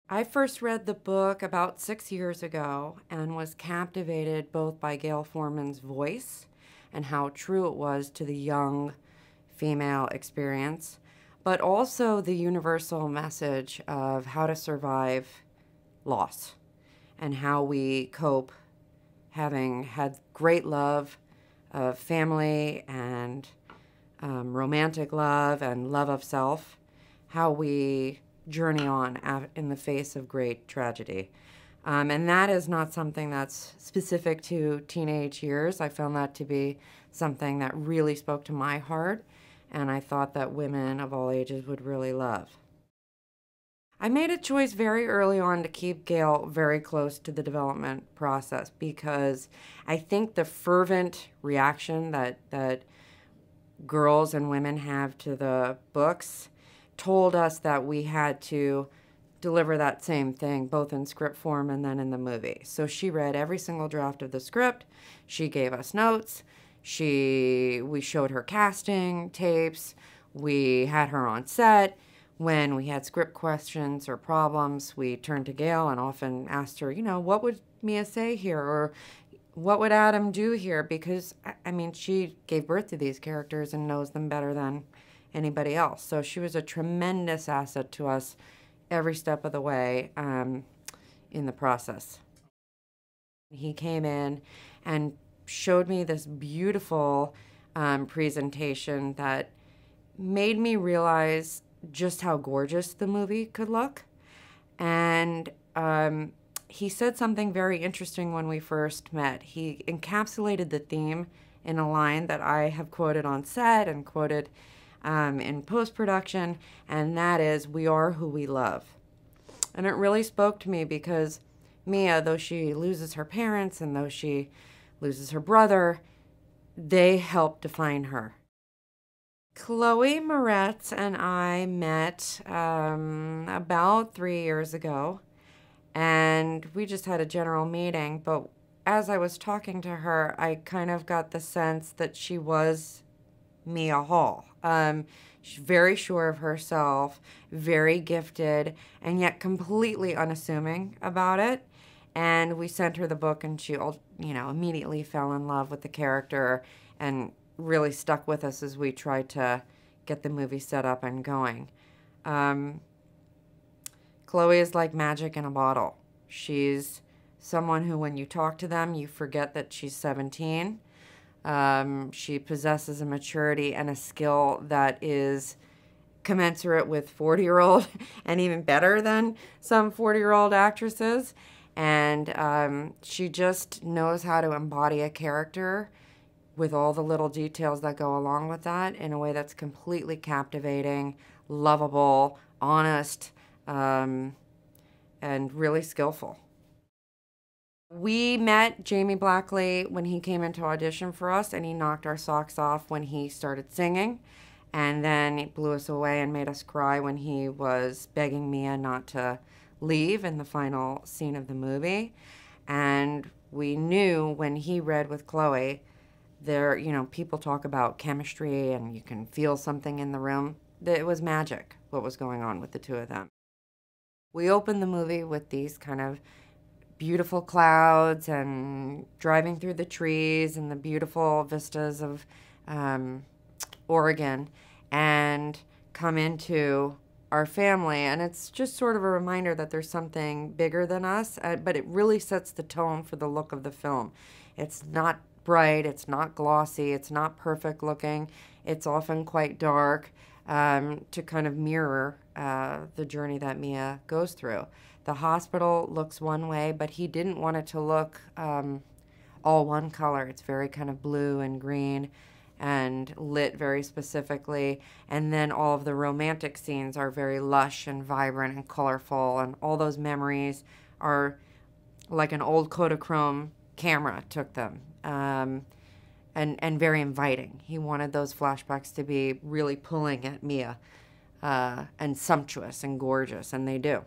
I first read the book about 6 years ago and was captivated both by Gail Forman's voice and how true it was to the young female experience, but also the universal message of how to survive loss and how we cope having had great love of family and romantic love and love of self, how we journey on in the face of great tragedy. And that is not something that's specific to teenage years. I found that to be something that really spoke to my heart, and I thought that women of all ages would really love. I made a choice very early on to keep Gail very close to the development process because I think the fervent reaction that girls and women have to the books told us that we had to deliver that same thing, both in script form and then in the movie. So she read every single draft of the script. She gave us notes. We showed her casting tapes. We had her on set. When we had script questions or problems, we turned to Gail and often asked her, what would Mia say here? Or what would Adam do here? Because, I mean, she gave birth to these characters and knows them better than anybody else. So she was a tremendous asset to us every step of the way in the process. He came in and showed me this beautiful presentation that made me realize just how gorgeous the movie could look. And he said something very interesting when we first met. He encapsulated the theme in a line that I have quoted on set and quoted in post-production, and that is, "We are who we love." And it really spoke to me because Mia, though she loses her parents and though she loses her brother, they help define her. Chloe Moretz and I met about 3 years ago, and we just had a general meeting, but as I was talking to her, I kind of got the sense that she was Mia Hall. She's very sure of herself, very gifted, and yet completely unassuming about it. And we sent her the book, and she, immediately fell in love with the character and really stuck with us as we tried to get the movie set up and going. Chloe is like magic in a bottle. She's someone who, when you talk to them, you forget that she's 17. She possesses a maturity and a skill that is commensurate with 40-year-old and even better than some 40-year-old actresses. And she just knows how to embody a character with all the little details that go along with that in a way that's completely captivating, lovable, honest, and really skillful. We met Jamie Blackley when he came into audition for us, and he knocked our socks off when he started singing, and then it blew us away and made us cry when he was begging Mia not to leave in the final scene of the movie. And we knew when he read with Chloe, people talk about chemistry and you can feel something in the room. It was magic what was going on with the two of them. We opened the movie with these kind of beautiful clouds and driving through the trees and the beautiful vistas of Oregon, and come into our family. And it's just sort of a reminder that there's something bigger than us, but it really sets the tone for the look of the film. It's not bright, it's not glossy, it's not perfect looking. It's often quite dark to kind of mirror the journey that Mia goes through. The hospital looks one way, but he didn't want it to look all one color. It's very kind of blue and green and lit very specifically. And then all of the romantic scenes are very lush and vibrant and colorful, and all those memories are like an old Kodachrome camera took them, and very inviting. He wanted those flashbacks to be really pulling at Mia and sumptuous and gorgeous, and they do.